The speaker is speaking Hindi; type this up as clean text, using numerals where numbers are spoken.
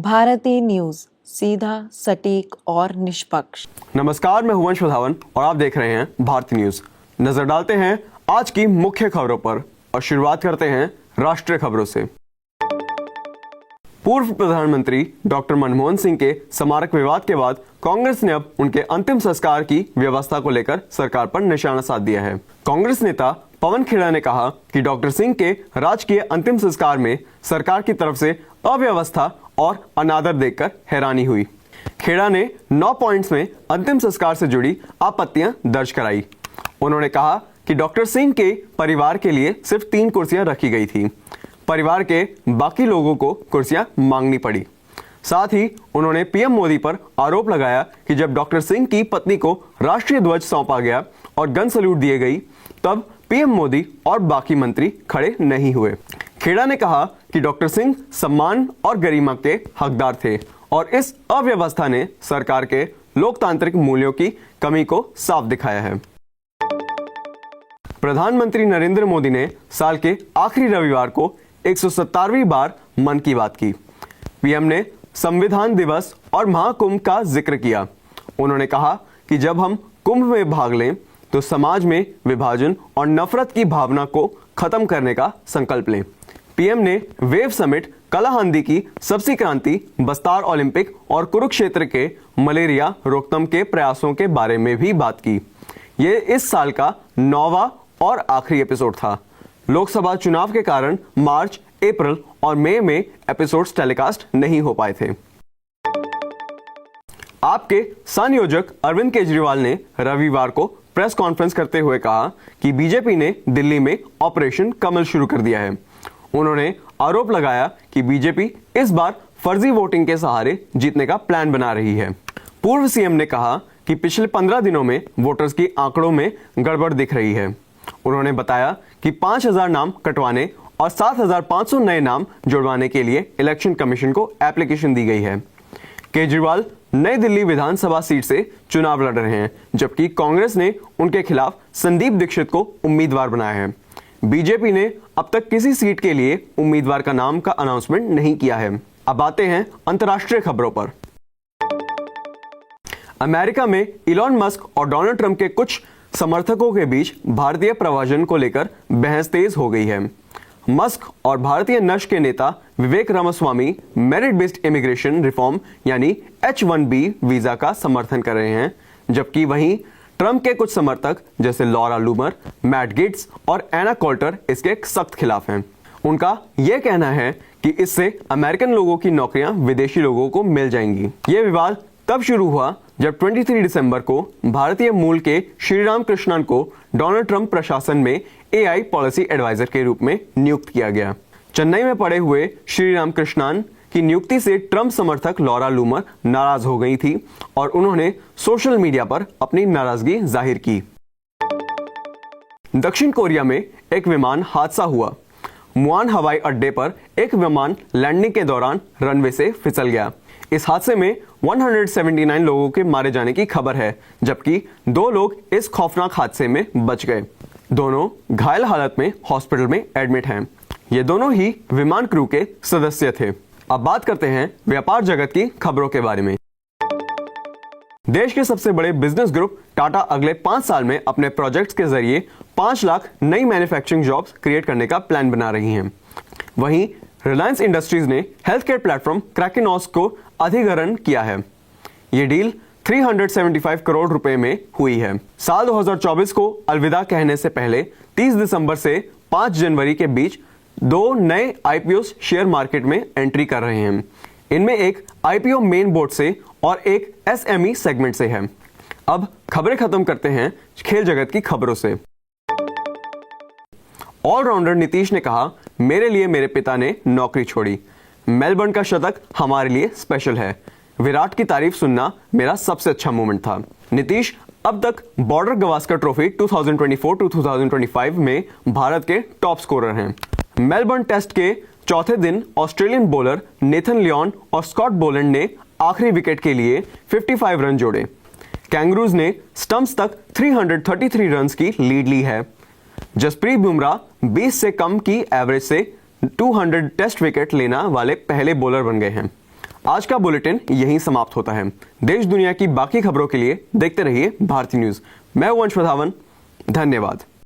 भारतीय न्यूज, सीधा, सटीक और निष्पक्ष। नमस्कार, मैं हुवंश वधावन और आप देख रहे हैं भारतीय न्यूज। नजर डालते हैं आज की मुख्य खबरों पर और शुरुआत करते हैं राष्ट्रीय खबरों से। पूर्व प्रधानमंत्री डॉक्टर मनमोहन सिंह के स्मारक विवाद के बाद कांग्रेस ने अब उनके अंतिम संस्कार की व्यवस्था को लेकर सरकार पर निशाना साध दिया है। कांग्रेस नेता पवन खेड़ा ने कहा कि डॉक्टर सिंह के राजकीय अंतिम संस्कार में सरकार की तरफ से अव्यवस्था और अनादर देखकर हैरानी हुई। खेड़ा ने 9 पॉइंट्स में अंतिम संस्कार से जुड़ी आपत्तियां दर्ज कराई। उन्होंने कहा कि डॉक्टर सिंह के परिवार के लिए सिर्फ 3 कुर्सियां रखी गई थी, परिवार के बाकी लोगों को कुर्सियां मांगनी पड़ी। साथ ही उन्होंने पीएम मोदी पर आरोप लगाया कि जब डॉक्टर सिंह की पत्नी को राष्ट्रीय ध्वज सौंपा गया और गन सैल्यूट दिए गई, तब पीएम मोदी और बाकी मंत्री खड़े नहीं हुए। खेड़ा ने कहा कि डॉक्टर सिंह सम्मान और गरिमा के हकदार थे और इस अव्यवस्था ने सरकार के लोकतांत्रिक मूल्यों की कमी को साफ दिखाया है। प्रधानमंत्री नरेंद्र मोदी ने साल के आखिरी रविवार को 117वीं बार मन की बात की। पीएम ने संविधान दिवस और महाकुंभ का जिक्र किया। उन्होंने कहा कि जब हम कुंभ में भाग लें तो समाज में विभाजन और नफरत की भावना को खत्म करने का संकल्प लें। पीएम ने वेव समिट, कलाहंदी की सबसी क्रांति, बस्तार ओलंपिक और कुरुक्षेत्र के मलेरिया रोकथाम के प्रयासों के बारे में भी बात की। ये इस साल का 9वां और आखिरी एपिसोड था। लोकसभा चुनाव के कारण मार्च, अप्रैल और मई में एपिसोड्स टेलीकास्ट नहीं हो पाए थे। आपके संयोजक अरविंद केजरीवाल ने रविवार को प्रेस कॉन्फ्रेंस करते हुए कहा कि बीजेपी ने दिल्ली में ऑपरेशन कमल शुरू कर दिया है। उन्होंने आरोप लगाया कि बीजेपी इस बार फर्जी वोटिंग के सहारे जीतने का प्लान बना रही है। पूर्व सीएम ने कहा कि पिछले 15 दिनों में वोटर्स की आंकड़ों में गड़बड़ दिख रही है। उन्होंने बताया कि 5000 नाम कटवाने और 7500 नए नाम जुड़वाने के लिए इलेक्शन कमीशन को एप्लीकेशन दी गई है। केजरीवाल नई दिल्ली विधानसभा सीट से चुनाव लड़ रहे हैं, जबकि कांग्रेस ने उनके खिलाफ संदीप दीक्षित को उम्मीदवार बनाया है। बीजेपी ने अब तक किसी सीट के लिए उम्मीदवार का नाम का अनाउंसमेंट नहीं किया है। अब आते हैं अंतर्राष्ट्रीय खबरों पर। अमेरिका में इलॉन मस्क और डोनाल्ड ट्रंप के कुछ समर्थकों के बीच भारतीय प्रव्रजन को लेकर बहस तेज हो गई है। मस्क और भारतीय नष्ट के नेता Vivek Ramaswamy merit based immigration reform यानी H-1B वीजा का समर्थन कर रहे हैं, जबकि वहीं ट्रंप के कुछ समर्थक जैसे लॉरा लूमर, मैट गेट्स और एना कोल्टर इसके सख्त खिलाफ हैं। उनका यह कहना है कि इससे अमेरिकन लोगों की नौकरियां विदेशी लोगों को मिल जाएंगी। यह विवाद तब शुरू हुआ जब 23 दिसंबर को भारतीय मूल के श्रीराम कृष्णन को डोनाल्ड ट्रंप प्रशासन में AI पॉलिसी एडवाइजर के रूप में नियुक्त किया गया। चेन्नई में पड़े हुए श्रीराम कृष्णन की नियुक्ति से ट्रंप समर्थक लॉरा लूमर नाराज हो गई थी और उन्होंने सोशल मीडिया पर अपनी नाराजगी जाहिर की। दक्षिण कोरिया में एक विमान हादसा हुआ। मुआन हवाई अड्डे पर एक विमान लैंडिंग के दौरान रनवे से फिसल गया। इस हादसे में 179 लोगों के मारे जाने की खबर है, जबकि 2 लोग इस खौफनाक हादसे में बच गए। दोनों घायल हालत में हॉस्पिटल में एडमिट हैं। ये दोनों ही विमान क्रू के सदस्य थे। अब बात करते हैं व्यापार जगत की खबरों के बारे में। देश के सबसे बड़े बिजनेस ग्रुप टाटा अगले 5 साल में अपने प्रोजेक्ट्स के जरिए 5 लाख नई मैन्युफैक्चरिंग जॉब्स क्रिएट करने का प्लान बना रही हैं। वहीं रिलायंस इंडस्ट्रीज ने हेल्थ केयर प्लेटफॉर्म क्रैकेनॉस को अधिग्रहण किया है। ये डील 375 करोड़ रुपए में हुई है। साल 2024 को अलविदा कहने से पहले 30 दिसंबर से 5 जनवरी के बीच 2 नए IPO शेयर मार्केट में एंट्री कर रहे हैं। इनमें एक IPO मेन बोर्ड से और एक SME सेगमेंट से है। अब खबरें खत्म करते हैं खेल जगत की खबरों से। ऑलराउंडर नीतीश ने कहा, मेरे लिए मेरे पिता ने नौकरी छोड़ी। मेलबर्न का शतक हमारे लिए स्पेशल है। विराट की तारीफ सुनना मेरा सबसे अच्छा मोमेंट था। नीतीश अब तक बॉर्डर गवास्कर ट्रॉफी 2024-2025 में भारत के टॉप स्कोरर हैं। मेलबर्न टेस्ट के चौथे दिन ऑस्ट्रेलियन बॉलर नेथन लियोन और स्कॉट बोलैंड ने आखिरी विकेट के लिए 55 रन जोड़े। कैंगरूज ने स्टंप्स तक 333 रन की लीड ली है। जसप्रीत बुमराह 20 से कम की एवरेज से 200 टेस्ट विकेट लेना वाले पहले बॉलर बन गए हैं। आज का बुलेटिन यहीं समाप्त होता है। देश दुनिया की बाकी खबरों के लिए देखते रहिए भारती न्यूज। मैं हूं वंश प्रधावन। धन्यवाद।